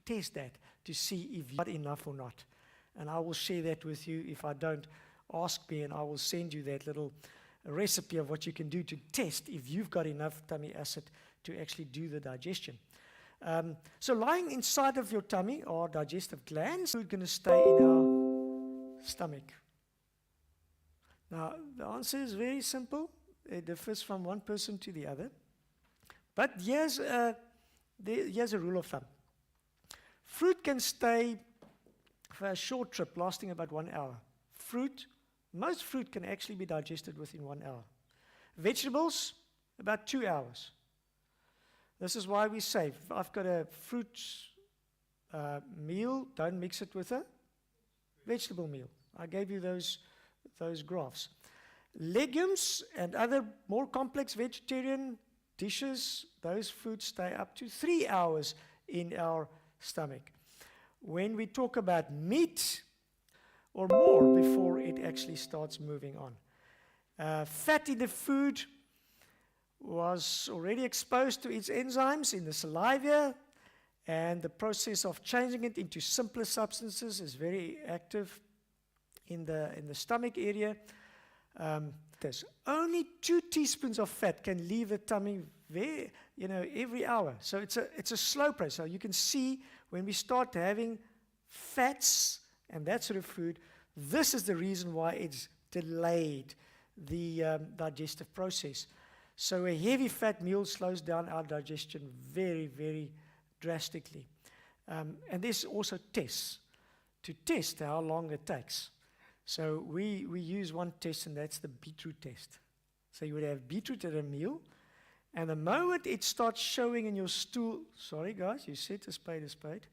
test that to see if you've got enough or not. And I will share that with you. If I don't, ask me, and I will send you that little recipe of what you can do to test if you've got enough tummy acid to actually do the digestion. So lying inside of your tummy are digestive glands. We're going to stay in our stomach. Now, the answer is very simple. It differs from one person to the other. But here's a rule of thumb. Fruit can stay for a short trip lasting about 1 hour. Most fruit can actually be digested within 1 hour. Vegetables, about 2 hours. This is why we say, if I've got a fruit meal, don't mix it with a vegetable meal. I gave you those graphs. Legumes and other more complex vegetarian dishes, those foods stay up to 3 hours in our stomach. When we talk about meat, or more before it actually starts moving on. Fat in the food was already exposed to its enzymes in the saliva, and the process of changing it into simpler substances is very active in the stomach area. There's only 2 teaspoons of fat can leave the tummy every hour. So it's a slow process. So you can see when we start having fats and that sort of food, this is the reason why it's delayed the digestive process. So a heavy fat meal slows down our digestion very, very drastically. And there's also tests to test how long it takes. So we use one test, and that's the beetroot test. So you would have beetroot at a meal, and the moment it starts showing in your stool, sorry guys, you said a spade a spade.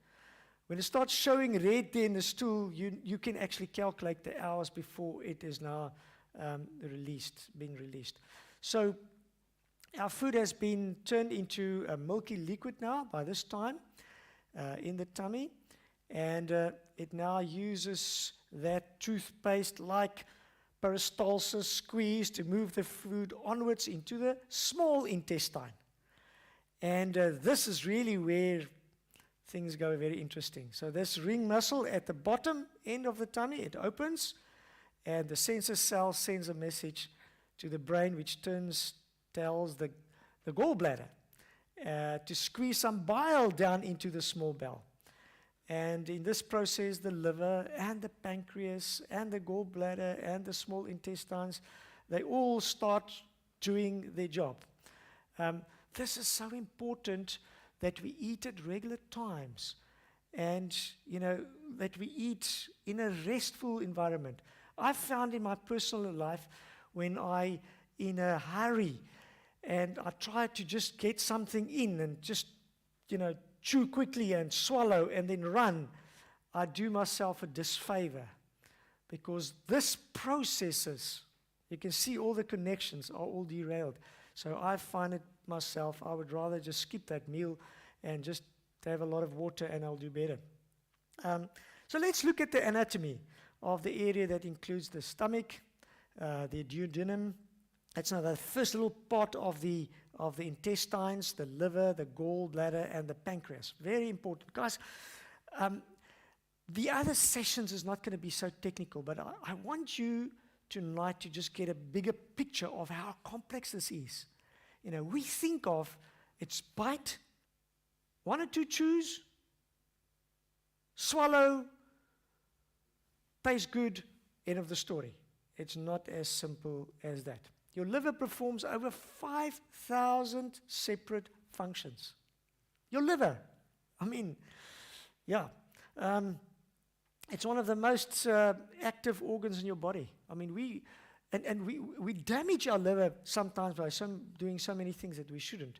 When it starts showing red there in the stool, you can actually calculate the hours before it is now being released. So our food has been turned into a milky liquid now by this time in the tummy, and it now uses that toothpaste-like peristalsis squeeze to move the food onwards into the small intestine. And this is really where things go very interesting. So this ring muscle at the bottom end of the tummy, it opens, and the sensor cell sends a message to the brain, which tells the gallbladder to squeeze some bile down into the small bowel. And in this process, the liver and the pancreas and the gallbladder and the small intestines, they all start doing their job. This is so important that we eat at regular times, and that we eat in a restful environment. I've found in my personal life, when I in a hurry and I try to just get something in and just chew quickly and swallow and then run, I do myself a disfavor, because this processes, you can see all the connections are all derailed. So I find it myself, I would rather just skip that meal and just have a lot of water, and I'll do better. So let's look at the anatomy of the area that includes the stomach, the duodenum. That's now the first little part of the intestines, the liver, the gallbladder, and the pancreas. Very important. Guys, the other sessions is not going to be so technical, but I want you tonight to just get a bigger picture of how complex this is. We think of it's bite, 1 or 2 chews, swallow, tastes good, end of the story. It's not as simple as that. Your liver performs over 5,000 separate functions. Your liver, it's one of the most active organs in your body. We damage our liver sometimes by doing so many things that we shouldn't.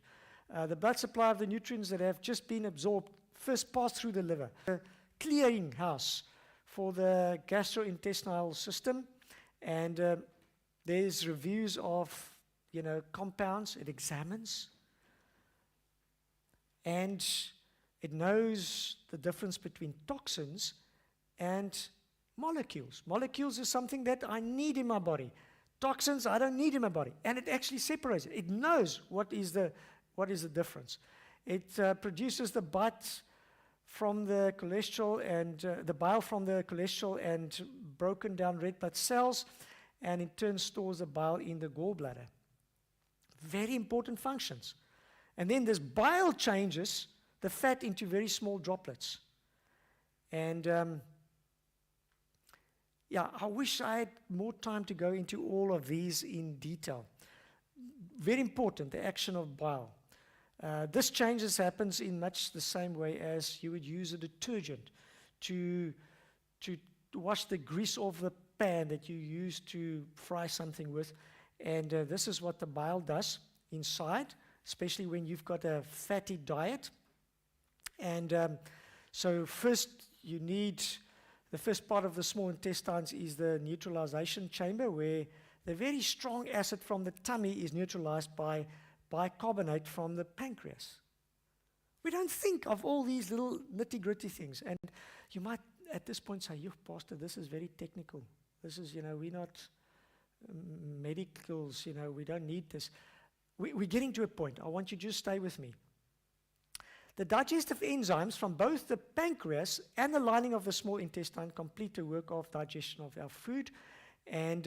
The blood supply of the nutrients that have just been absorbed first pass through the liver. The clearing house for the gastrointestinal system, and there's reviews of compounds it examines, and it knows the difference between toxins and molecules. Molecules is something that I need in my body. Toxins I don't need in my body, and it actually separates it. It knows what is the difference. It produces the bite from the cholesterol and the bile from the cholesterol and broken down red blood cells, and in turn stores the bile in the gallbladder. Very important functions. And then this bile changes the fat into very small droplets. And I wish I had more time to go into all of these in detail. Very important, the action of bile. This changes happens in much the same way as you would use a detergent to wash the grease off the pan that you use to fry something with. And this is what the bile does inside, especially when you've got a fatty diet. And so first you need, the first part of the small intestines is the neutralization chamber, where the very strong acid from the tummy is neutralized by bicarbonate from the pancreas. We don't think of all these little nitty-gritty things. And you might at this point say, Pastor, this is very technical. This is, we're not medicals, we don't need this. We're getting to a point. I want you to just stay with me. The digestive enzymes from both the pancreas and the lining of the small intestine complete the work of digestion of our food. And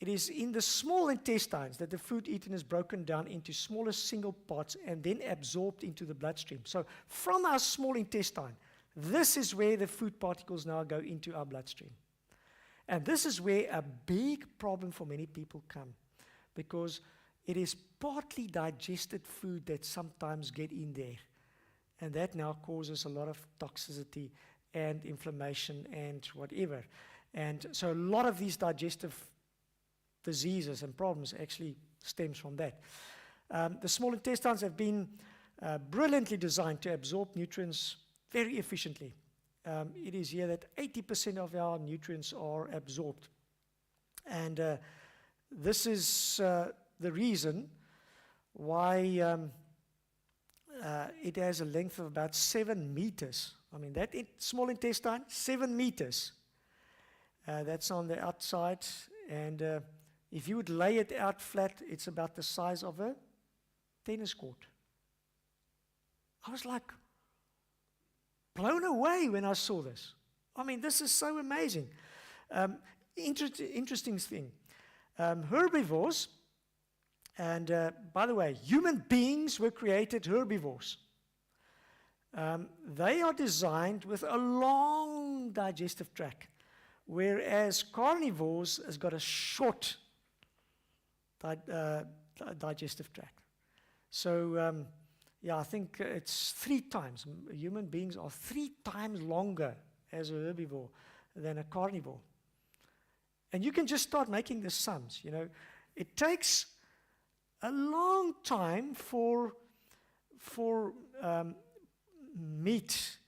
it is in the small intestines that the food eaten is broken down into smaller single parts and then absorbed into the bloodstream. So from our small intestine, this is where the food particles now go into our bloodstream. And this is where a big problem for many people come, because it is partly digested food that sometimes get in there. And that now causes a lot of toxicity and inflammation and whatever. And so a lot of these digestive diseases and problems actually stems from that. The small intestines have been brilliantly designed to absorb nutrients very efficiently. It is here that 80% of our nutrients are absorbed. And this is the reason why it has a length of about 7 meters. I mean, that small intestine, 7 meters. That's on the outside. And if you would lay it out flat, it's about the size of a tennis court. I was like blown away when I saw this. I mean, this is so amazing. Interesting thing. Herbivores, and by the way, human beings were created herbivores. They are designed with a long digestive tract, whereas carnivores has got a short digestive tract. So, I think it's 3 times. Human beings are 3 times longer as a herbivore than a carnivore. And you can just start making the sums. It takes a long time for meat,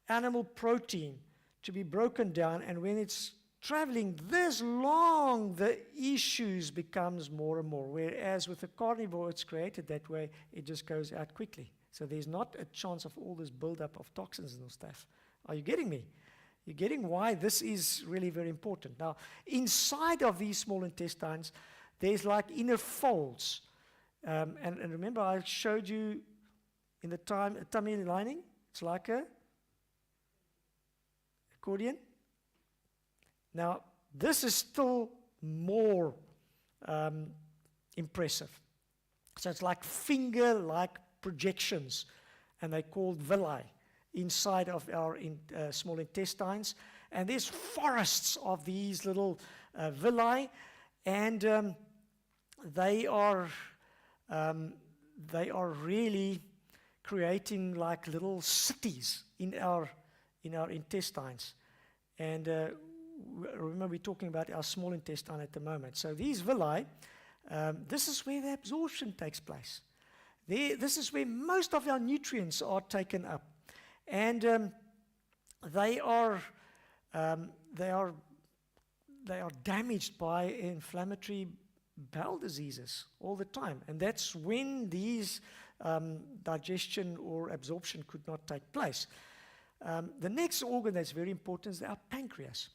animal protein, to be broken down, and when it's traveling this long, the issues becomes more and more. Whereas with a carnivore, it's created that way, it just goes out quickly. So there's not a chance of all this buildup of toxins and stuff. Are you getting me? You're getting why this is really very important. Now, inside of these small intestines, there's like inner folds. And remember, I showed you in the tummy lining, it's like a accordion. Now, this is still more impressive. So it's like finger-like projections, and they're called villi inside of our small intestines. And there's forests of these little villi, and they are really creating like little cities in our intestines. And remember, we're talking about our small intestine at the moment. So these villi, this is where the absorption takes place. This is where most of our nutrients are taken up, and they are damaged by inflammatory bowel diseases all the time, and that's when these digestion or absorption could not take place. The next organ that's very important is our pancreas.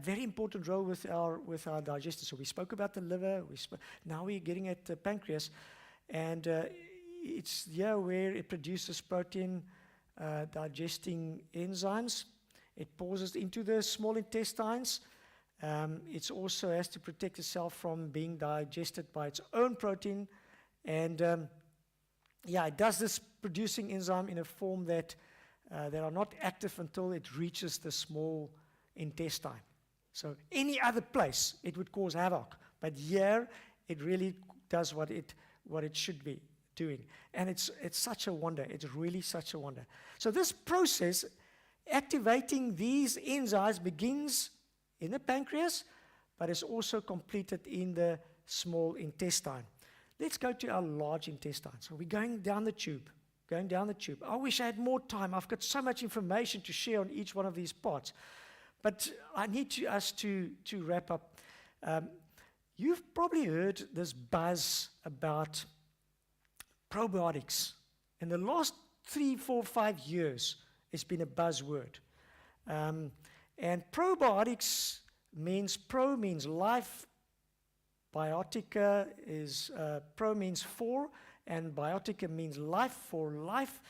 Very important role with our digestion. So we spoke about the liver. Now we're getting at the pancreas, and it's here where it produces protein, digesting enzymes. It passes into the small intestines. It also has to protect itself from being digested by its own protein. And it does this producing enzyme in a form that are not active until it reaches the small intestine. So any other place, it would cause havoc. But here, it really does what it should be doing. And it's such a wonder. It's really such a wonder. So this process, activating these enzymes, begins in the pancreas, but is also completed in the small intestine. Let's go to our large intestine. So we're going down the tube. I wish I had more time. I've got so much information to share on each one of these parts. But I need us to wrap up. You've probably heard this buzz about probiotics. In the last 3, 4, 5 years, it's been a buzzword. And probiotics means life. Biotica is, pro means for, and biotica means life, for life.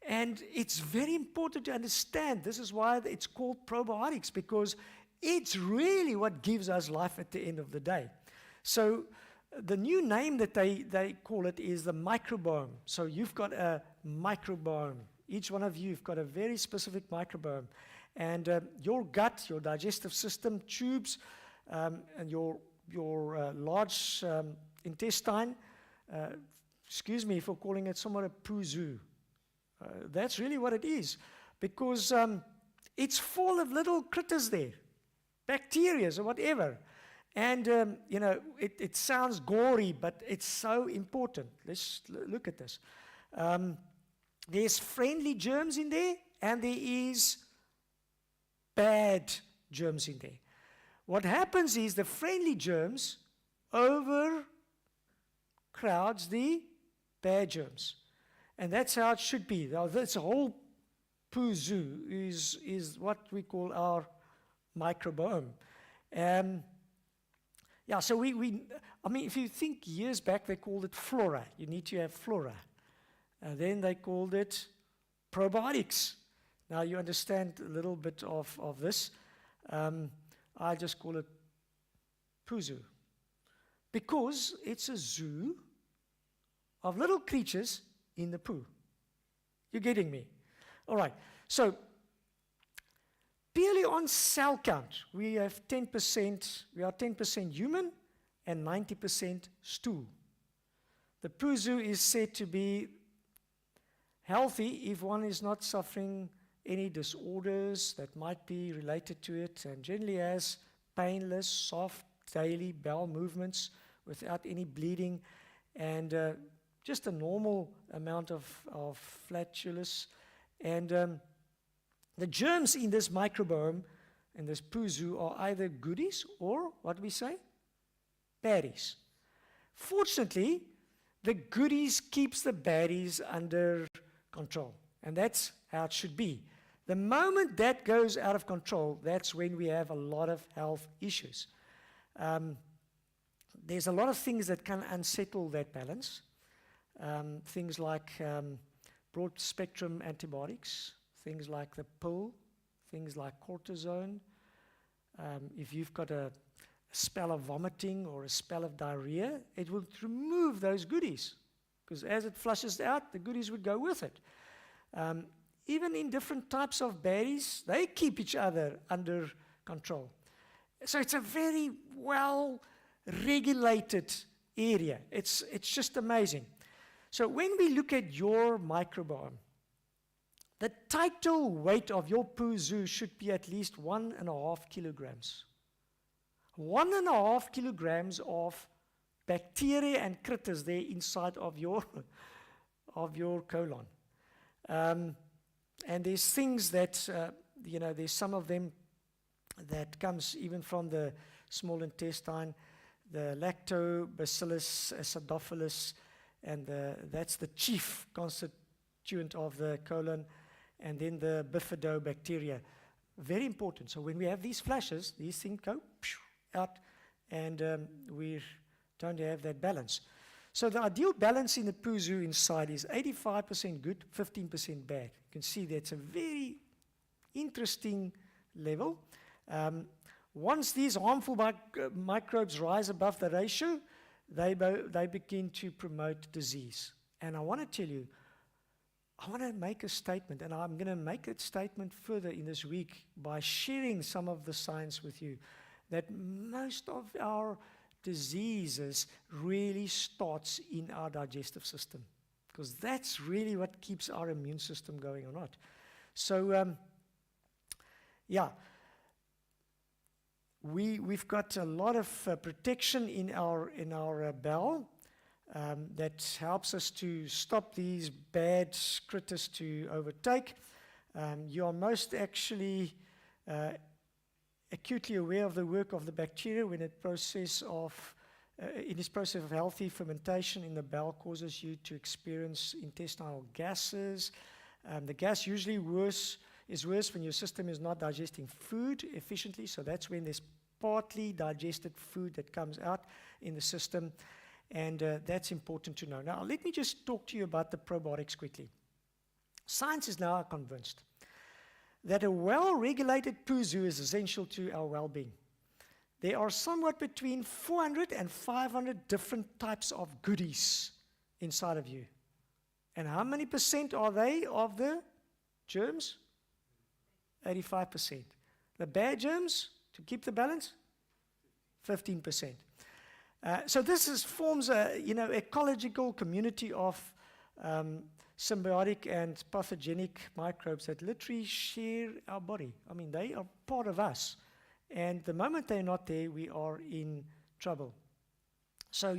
And it's very important to understand. This is why it's called probiotics, because it's really what gives us life at the end of the day. So the new name that they call it is the microbiome. So you've got a microbiome. Each one of you have got a very specific microbiome. And your gut, your digestive system, tubes, and your large intestine, excuse me for calling it somewhat a poo zoo. That's really what it is, because it's full of little critters there, bacteria or whatever. And, it sounds gory, but it's so important. Let's look at this. There's friendly germs in there, and there is bad germs in there. What happens is the friendly germs overcrowds the bad germs. And that's how it should be. Now, this whole poo zoo is what we call our microbiome. So if you think years back, they called it flora. You need to have flora. And then they called it probiotics. Now you understand a little bit of this. I just call it poo zoo, because it's a zoo of little creatures in the poo. You're getting me? All right. So purely on cell count, we have 10%. We are 10% human and 90% stool. The poo zoo is said to be healthy if one is not suffering any disorders that might be related to it, and generally has painless, soft, daily bowel movements without any bleeding, and just a normal amount of flatulence. And the germs in this microbiome, in this poo zoo, are either goodies or, what do we say, baddies. Fortunately, the goodies keeps the baddies under control, and that's how it should be. The moment that goes out of control, that's when we have a lot of health issues. There's a lot of things that can unsettle that balance. Things like broad-spectrum antibiotics, things like the pill, things like cortisone. If you've got a spell of vomiting or a spell of diarrhea, it will remove those goodies, because as it flushes out, the goodies would go with it. Even in different types of baddies, they keep each other under control. So it's a very well-regulated area. It's just amazing. So when we look at your microbiome, the total weight of your poo zoo should be at least 1.5 kilograms. 1.5 kilograms of bacteria and critters there inside of your colon. And there's things that, there's some of them that comes even from the small intestine, the lactobacillus acidophilus, and that's the chief constituent of the colon, and then the bifidobacteria. Very important. So when we have these flashes, these things go out, and we don't have that balance. So the ideal balance in the poo zoo inside is 85% good, 15% bad. You can see that's a very interesting level. Once these harmful microbes rise above the ratio, they begin to promote disease. And I want to tell you, I want to make a statement, and I'm going to make that statement further in this week by sharing some of the science with you, that most of our diseases really starts in our digestive system, because that's really what keeps our immune system going or not. So, we've got a lot of protection in our bowel that helps us to stop these bad critters to overtake. You are most actually acutely aware of the work of the bacteria when in its process of healthy fermentation in the bowel causes you to experience intestinal gases. The gas usually is worse when your system is not digesting food efficiently, so that's when there's partly digested food that comes out in the system, and that's important to know. Now, let me just talk to you about the probiotics quickly. Science is now convinced that a well-regulated poo zoo is essential to our well-being. There are somewhat between 400 and 500 different types of goodies inside of you. And how many percent are they of the germs? 85%. The bad germs, to keep the balance, 15%. So this forms a ecological community of symbiotic and pathogenic microbes that literally share our body. I mean, they are part of us. And the moment they're not there, we are in trouble. So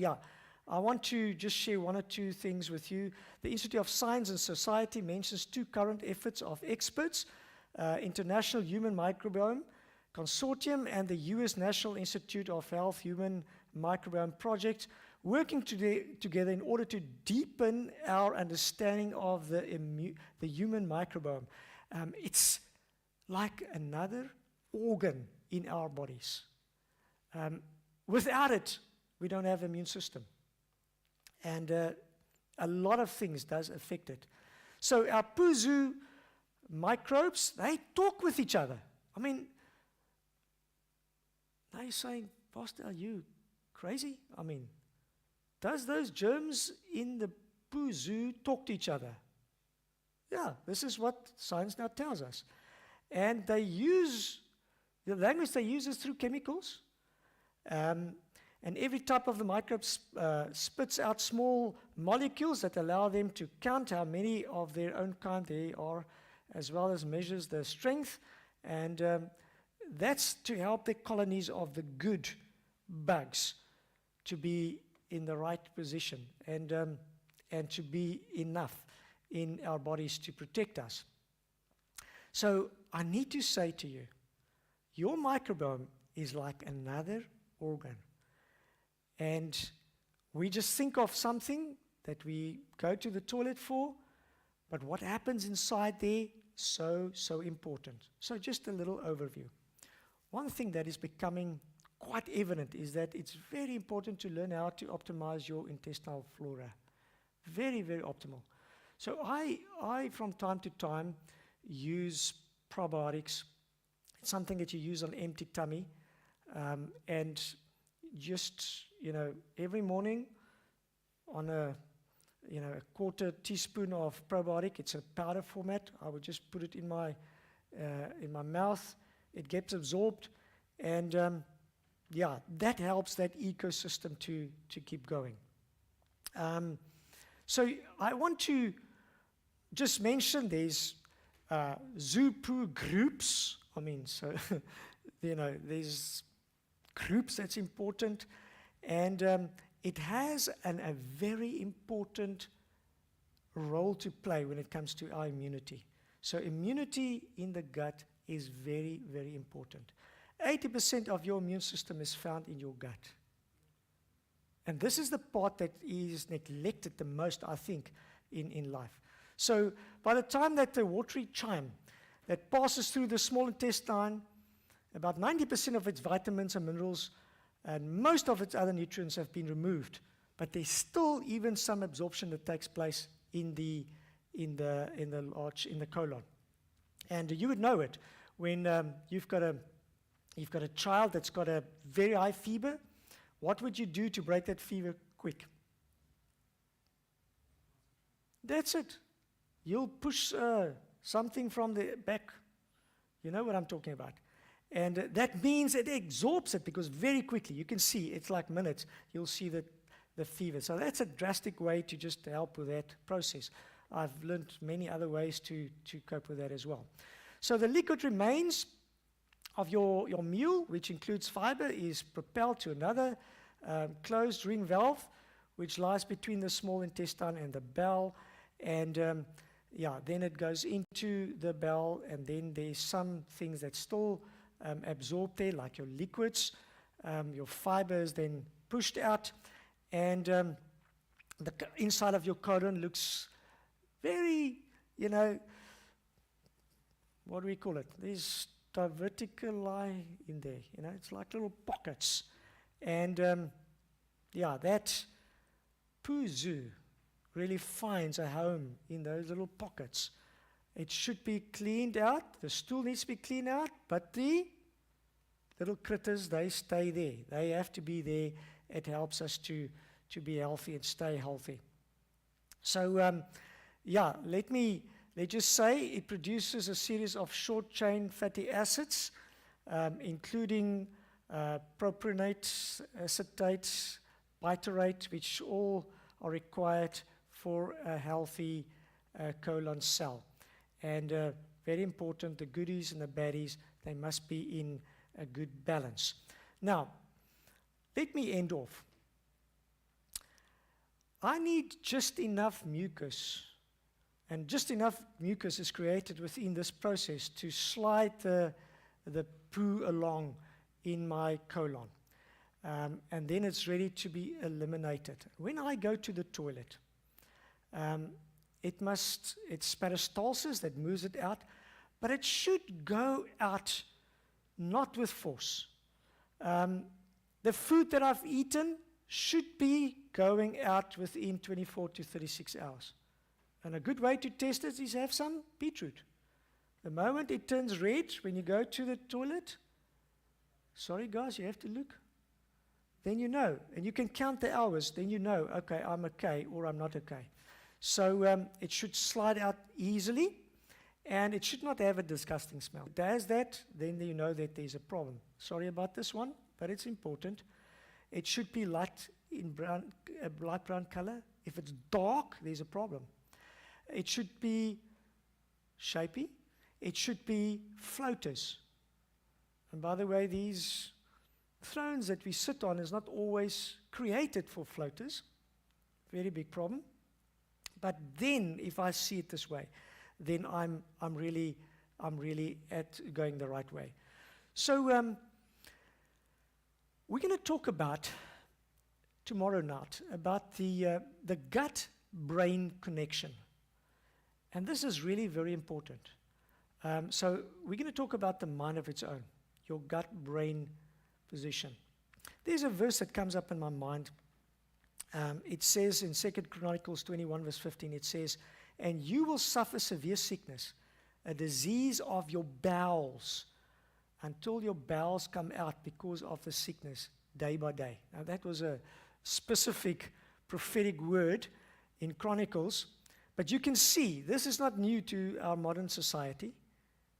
I want to just share one or two things with you. The Institute of Science and Society mentions two current efforts of experts, International Human Microbiome Consortium and the U.S. National Institute of Health Human Microbiome Project, working together in order to deepen our understanding of the human microbiome. It's like another organ in our bodies. Without it, we don't have an immune system. And a lot of things does affect it. So our poo zoo microbes, they talk with each other. I mean, they're saying, Pastor, are you crazy? I mean, does those germs in the poo zoo talk to each other? Yeah, this is what science now tells us. And the language they use is through chemicals. And every type of the microbe spits out small molecules that allow them to count how many of their own kind there are, as well as measures the strength. And that's to help the colonies of the good bugs to be in the right position and to be enough in our bodies to protect us. So I need to say to you, your microbiome is like another organ. And we just think of something that we go to the toilet for, but what happens inside there, so important. So just a little overview. One thing that is becoming quite evident is that it's very important to learn how to optimize your intestinal flora. Very, very optimal. So I from time to time, use probiotics. It's something that you use on empty tummy. And just, every morning on a quarter teaspoon of probiotic, it's a powder format. I would just put it in my mouth. It gets absorbed, and that helps that ecosystem to keep going. So I want to just mention there's zoo poo groups. I mean, so there's groups that's important, and it has a very important role to play when it comes to our immunity. So immunity in the gut is very, very important. 80% of your immune system is found in your gut. And this is the part that is neglected the most, I think, in life. So by the time that the watery chyme that passes through the small intestine, about 90% of its vitamins and minerals and most of its other nutrients have been removed but there's still even some absorption that takes place in the colon. And you would know it when you've got a child that's got a very high fever. What would you do to break that fever quick? That's it. You'll push something from the back. You know what I'm talking about. And that means it absorbs it, because very quickly, you can see, it's like minutes, you'll see the fever. So that's a drastic way to just help with that process. I've learned many other ways to cope with that as well. So the liquid remains of your meal, which includes fiber, is propelled to another closed ring valve, which lies between the small intestine and the bowel. And then it goes into the bowel, and then there's some things that still absorb there, like your liquids. Your fiber is then pushed out, and the inside of your colon looks very, what do we call it? There's diverticuli in there, it's like little pockets. And that poo-zoo really finds a home in those little pockets. It should be cleaned out. The stool needs to be cleaned out, but the little critters, they stay there. They have to be there. It helps us to be healthy and stay healthy. So, let's just say it produces a series of short-chain fatty acids, including propionate, acetate, butyrate, which all are required for a healthy colon cell. And very important, the goodies and the baddies, they must be in a good balance. Now, let me end off. I need just enough mucus, and just enough mucus is created within this process to slide the poo along in my colon. And then it's ready to be eliminated. When I go to the toilet, it's peristalsis that moves it out, but it should go out not with force. The food that I've eaten should be going out within 24 to 36 hours. And a good way to test it is have some beetroot. The moment it turns red when you go to the toilet, sorry guys, you have to look. Then you know, and you can count the hours, then you know, okay, I'm okay or I'm not okay. So it should slide out easily, and it should not have a disgusting smell. If it does that, then you know that there's a problem. Sorry about this one, but it's important. It should be light brown color. If it's dark, there's a problem. It should be shapy. It should be floaters. And by the way, these thrones that we sit on is not always created for floaters. Very big problem. But then, if I see it this way, then I'm really at going the right way. So we're going to talk about tomorrow night about the gut-brain connection, and this is really very important. So we're going to talk about the mind of its own, your gut-brain position. There's a verse that comes up in my mind. It says in 2 Chronicles 21 verse 15, it says, "And you will suffer severe sickness, a disease of your bowels, until your bowels come out because of the sickness day by day." Now that was a specific prophetic word in Chronicles, but you can see this is not new to our modern society.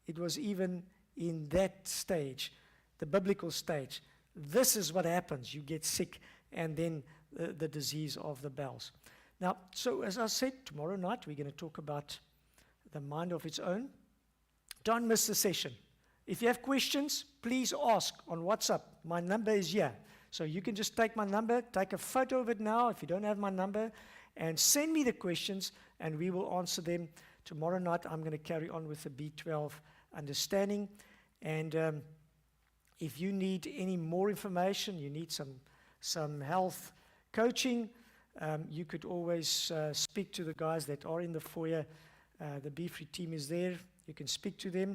It was even in that stage, the biblical stage. This is what happens. You get sick, and then the disease of the bowels. Now, so as I said, tomorrow night we're going to talk about the mind of its own. Don't miss the session. If you have questions, please ask on WhatsApp. My number is here. So you can just take my number, take a photo of it now if you don't have my number, and send me the questions, and we will answer them. Tomorrow night I'm going to carry on with the B12 understanding. And if you need any more information, you need some health coaching, you could always speak to the guys that are in the foyer. The Be Free team is there. You can speak to them.